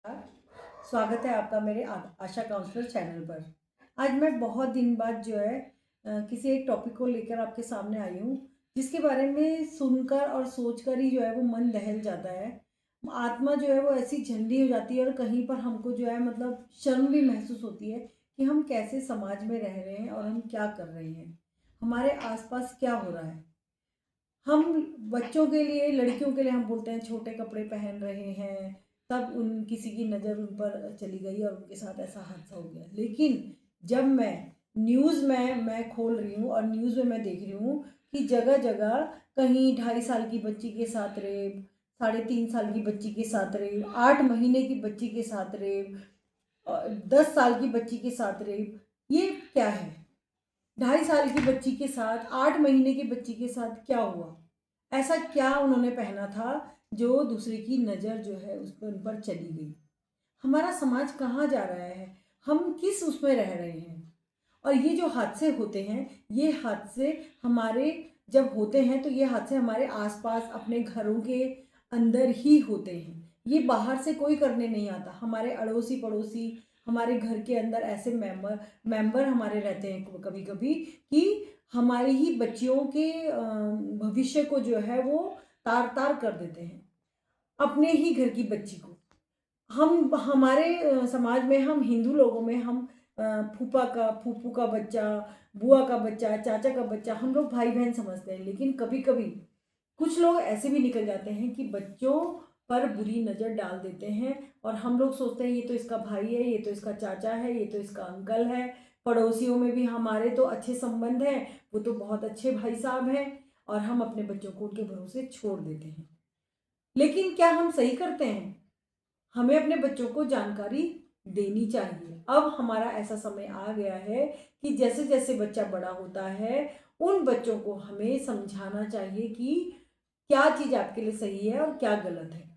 स्वागत है आपका मेरे आशा काउंसलर चैनल पर। आज मैं बहुत दिन बाद जो है किसी एक टॉपिक को लेकर आपके सामने आई हूँ, जिसके बारे में सुनकर और सोचकर ही जो है वो मन दहल जाता है। आत्मा जो है वो ऐसी झंडी हो जाती है और कहीं पर हमको जो है मतलब शर्म भी महसूस होती है कि हम कैसे समाज में रह रहे हैं और हम क्या कर रहे हैं, हमारे आसपास क्या हो रहा है। हम बच्चों के लिए, लड़कियों के लिए हम बोलते हैं छोटे कपड़े पहन रहे हैं, तब उन किसी की नज़र उन पर चली गई और उनके साथ ऐसा हादसा हो गया। लेकिन जब मैं न्यूज़ में मैं खोल रही हूँ और न्यूज़ में मैं देख रही हूँ कि जगह जगह कहीं 2.5 साल की बच्ची के साथ रेप, 3.5 साल की बच्ची के साथ रेप, 8 महीने की बच्ची के साथ रेप, 10 साल की बच्ची के साथ रेप। ये क्या है? 2.5 साल की बच्ची के साथ, 8 महीने की बच्ची के साथ क्या हुआ? ऐसा क्या उन्होंने पहना था जो दूसरे की नज़र जो है उस पर उन पर चली गई? हमारा समाज कहाँ जा रहा है? हम किस उसमें रह रहे हैं? और ये जो हादसे होते हैं, ये हादसे हमारे जब होते हैं तो ये हादसे हमारे आसपास अपने घरों के अंदर ही होते हैं। ये बाहर से कोई करने नहीं आता। हमारे अड़ोसी पड़ोसी, हमारे घर के अंदर ऐसे मेंबर हमारे रहते हैं कभी कभी कि हमारी ही बच्चियों के भविष्य को जो है वो तार तार कर देते हैं, अपने ही घर की बच्ची को। हम हमारे समाज में, हम हिंदू लोगों में, हम फूफा का, फूफू का बच्चा, बुआ का बच्चा, चाचा का बच्चा, हम लोग भाई बहन समझते हैं। लेकिन कभी कभी कुछ लोग ऐसे भी निकल जाते हैं कि बच्चों पर बुरी नज़र डाल देते हैं और हम लोग सोचते हैं ये तो इसका भाई है, ये तो इसका चाचा है, ये तो इसका अंकल है। पड़ोसियों में भी हमारे तो अच्छे संबंध हैं, वो तो बहुत अच्छे भाई साहब हैं, और हम अपने बच्चों को उनके भरोसे छोड़ देते हैं। लेकिन क्या हम सही करते हैं? हमें अपने बच्चों को जानकारी देनी चाहिए। अब हमारा ऐसा समय आ गया है कि जैसे जैसे बच्चा बड़ा होता है, उन बच्चों को हमें समझाना चाहिए कि क्या चीज़ आपके लिए सही है और क्या गलत है।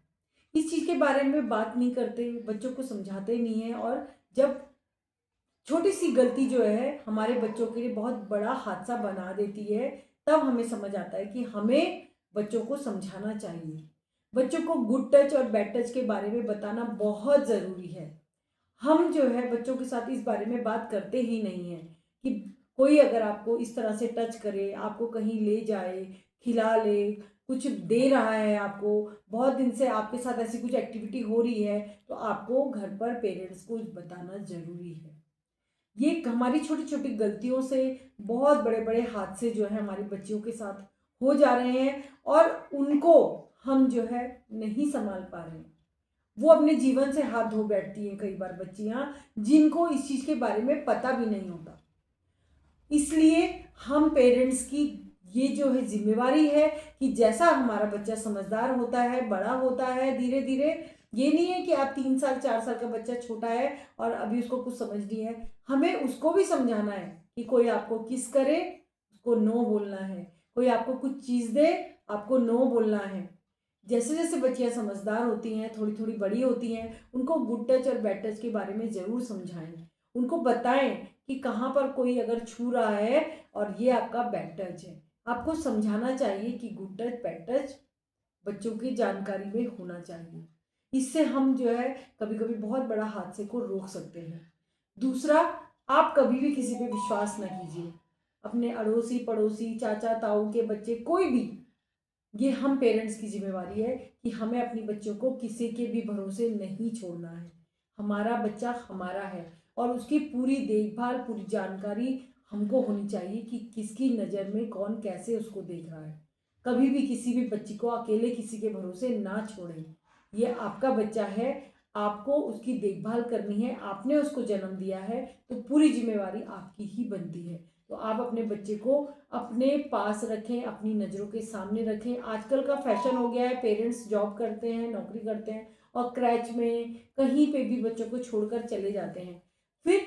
इस चीज़ के बारे में बात नहीं करते, बच्चों को समझाते नहीं हैं, और जब छोटी सी गलती जो है हमारे बच्चों के लिए बहुत बड़ा हादसा बना देती है, तब हमें समझ आता है कि हमें बच्चों को समझाना चाहिए। बच्चों को गुड टच और बैड टच के बारे में बताना बहुत ज़रूरी है। हम जो है बच्चों के साथ इस बारे में बात करते ही नहीं हैं कि कोई अगर आपको इस तरह से टच करे, आपको कहीं ले जाए, खिला ले, कुछ दे रहा है आपको, बहुत दिन से आपके साथ ऐसी कुछ एक्टिविटी हो रही है, तो आपको घर पर पेरेंट्स को बताना ज़रूरी है। ये हमारी छोटी छोटी गलतियों से बहुत बड़े बड़े हादसे जो है हमारी बच्चियों के साथ हो जा रहे हैं, और उनको हम जो है नहीं संभाल पा रहे हैं। वो अपने जीवन से हाथ धो बैठती हैं कई बार बच्चियां, जिनको इस चीज़ के बारे में पता भी नहीं होता। इसलिए हम पेरेंट्स की ये जो है जिम्मेवारी है कि जैसा हमारा बच्चा समझदार होता है, बड़ा होता है धीरे धीरे, ये नहीं है कि आप 3 साल 4 साल का बच्चा छोटा है और अभी उसको कुछ समझ नहीं है, हमें उसको भी समझाना है कि कोई आपको किस करे, उसको नो बोलना है। कोई आपको कुछ चीज़ दे, आपको नो बोलना है। जैसे जैसे बच्चियां समझदार होती हैं, थोड़ी थोड़ी बड़ी होती हैं, उनको गुड टच और बैड टच के बारे में ज़रूर समझाएं। उनको बताएं कि कहाँ पर कोई अगर छू रहा है और ये आपका बैड टच है। आपको समझाना चाहिए कि गुड टच बैड टच बच्चों की जानकारी में होना चाहिए। इससे हम जो है कभी कभी बहुत बड़ा हादसे को रोक सकते हैं। दूसरा, आप कभी भी किसी पे विश्वास न कीजिए। अपने अड़ोसी पड़ोसी, चाचा ताऊ के बच्चे, कोई भी, ये हम पेरेंट्स की जिम्मेवारी है कि हमें अपनी बच्चों को किसी के भी भरोसे नहीं छोड़ना है। हमारा बच्चा हमारा है और उसकी पूरी देखभाल, पूरी जानकारी हमको होनी चाहिए कि किसकी नज़र में कौन कैसे उसको देख रहा है। कभी भी किसी भी बच्ची को अकेले किसी के भरोसे ना छोड़ें। ये आपका बच्चा है, आपको उसकी देखभाल करनी है, आपने उसको जन्म दिया है, तो पूरी जिम्मेवारी आपकी ही बनती है। तो आप अपने बच्चे को अपने पास रखें, अपनी नज़रों के सामने रखें। आजकल का फैशन हो गया है, पेरेंट्स जॉब करते हैं, नौकरी करते हैं और क्रैच में कहीं पे भी बच्चों को छोड़कर चले जाते हैं। फिर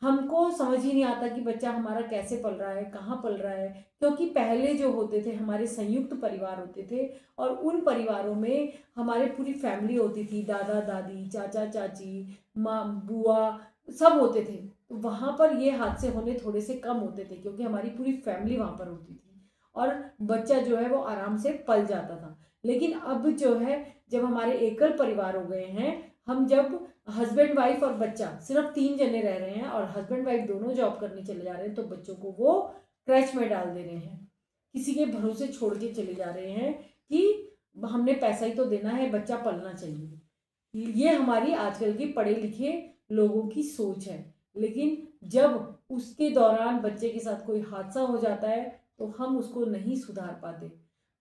हमको समझ ही नहीं आता कि बच्चा हमारा कैसे पल रहा है, कहाँ पल रहा है। क्योंकि पहले जो होते थे हमारे संयुक्त परिवार होते थे, और उन परिवारों में हमारे पूरी फैमिली होती थी, दादा दादी, चाचा चाची, माँ बुआ, सब होते थे। तो वहाँ पर ये हादसे होने थोड़े से कम होते थे क्योंकि हमारी पूरी फैमिली वहाँ पर होती थी और बच्चा जो है वो आराम से पल जाता था। लेकिन अब जो है, जब हमारे एकल परिवार हो गए हैं, हम जब हस्बैंड वाइफ और बच्चा सिर्फ 3 जने रह रहे हैं और हस्बैंड वाइफ दोनों जॉब करने चले जा रहे हैं, तो बच्चों को वो क्रैच में डाल दे रहे हैं, किसी के भरोसे छोड़ के चले जा रहे हैं कि हमने पैसा ही तो देना है, बच्चा पलना चाहिए। ये हमारी आजकल के पढ़े लिखे लोगों की सोच है। लेकिन जब उसके दौरान बच्चे के साथ कोई हादसा हो जाता है तो हम उसको नहीं सुधार पाते।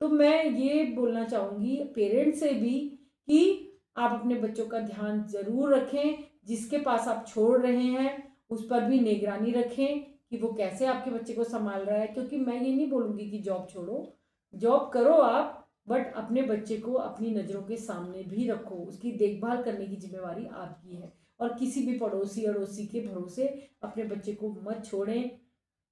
तो मैं ये बोलना चाहूँगी पेरेंट्स से भी कि आप अपने बच्चों का ध्यान ज़रूर रखें, जिसके पास आप छोड़ रहे हैं उस पर भी निगरानी रखें कि वो कैसे आपके बच्चे को संभाल रहा है। क्योंकि मैं ये नहीं बोलूँगी कि जॉब छोड़ो, जॉब करो आप, बट अपने बच्चे को अपनी नज़रों के सामने भी रखो, उसकी देखभाल करने की जिम्मेवारी आपकी है। और किसी भी पड़ोसी अड़ोसी के भरोसे अपने बच्चे को मत छोड़ें।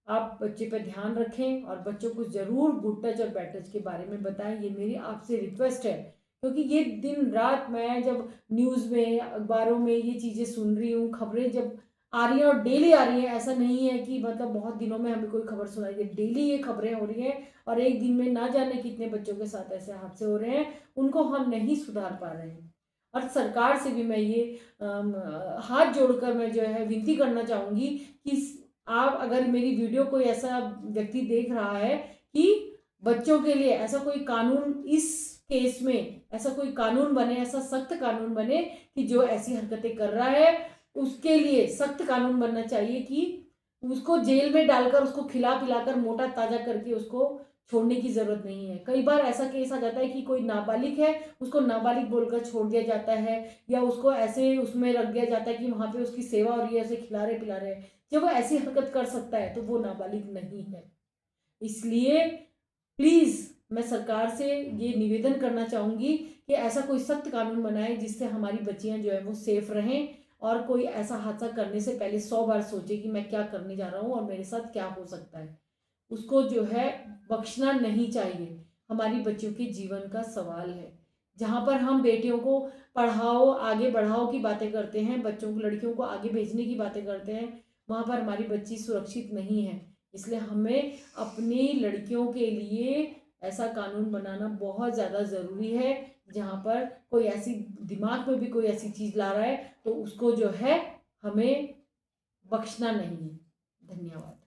आप बच्चे पर ध्यान रखें और बच्चों को ज़रूर गुड टच और बैड टच के बारे में बताएं, ये मेरी आपसे रिक्वेस्ट है। क्योंकि ये दिन रात मैं जब न्यूज़ में अखबारों में ये चीज़ें सुन रही हूँ, खबरें जब आ रही हैं और डेली आ रही हैं, ऐसा नहीं है कि मतलब बहुत दिनों में हमें कोई खबर सुनाई दे, डेली ये खबरें हो रही हैं और एक दिन में ना जाने कितने बच्चों के साथ ऐसे हादसे हो रहे हैं, उनको हम नहीं सुधार पा रहे हैं। और सरकार से भी मैं ये हाथ जोड़कर मैं जो है विनती करना चाहूँगी कि आप अगर मेरी वीडियो कोई ऐसा व्यक्ति देख रहा है कि बच्चों के लिए ऐसा कोई कानून, इस केस में ऐसा कोई कानून बने, ऐसा सख्त कानून बने कि जो ऐसी हरकतें कर रहा है उसके लिए सख्त कानून बनना चाहिए कि उसको जेल में डालकर उसको खिला पिलाकर मोटा ताजा करके उसको छोड़ने की जरूरत नहीं है। कई बार ऐसा केस आ जाता है कि कोई नाबालिग है, उसको नाबालिग बोलकर छोड़ दिया जाता है या उसको ऐसे उसमें रख दिया जाता है कि वहां पे उसकी सेवा हो रही है, उसे खिला रहे पिला रहे। जब वो ऐसी हरकत कर सकता है तो वो नाबालिग नहीं है। इसलिए प्लीज़ मैं सरकार से ये निवेदन करना चाहूँगी कि ऐसा कोई सख्त कानून बनाए जिससे हमारी बच्चियाँ जो है वो सेफ रहें और कोई ऐसा हादसा करने से पहले 100 बार सोचे कि मैं क्या करने जा रहा हूँ और मेरे साथ क्या हो सकता है। उसको जो है बख्शना नहीं चाहिए। हमारी बच्चियों के जीवन का सवाल है। जहाँ पर हम बेटियों को पढ़ाओ आगे बढ़ाओ की बातें करते हैं, बच्चों को लड़कियों को आगे भेजने की बातें करते हैं, वहाँ पर हमारी बच्ची सुरक्षित नहीं है। इसलिए हमें अपनी लड़कियों के लिए ऐसा कानून बनाना बहुत ज़्यादा ज़रूरी है जहाँ पर कोई ऐसी दिमाग में भी कोई ऐसी चीज़ ला रहा है तो उसको जो है हमें बख्शना नहीं है। धन्यवाद।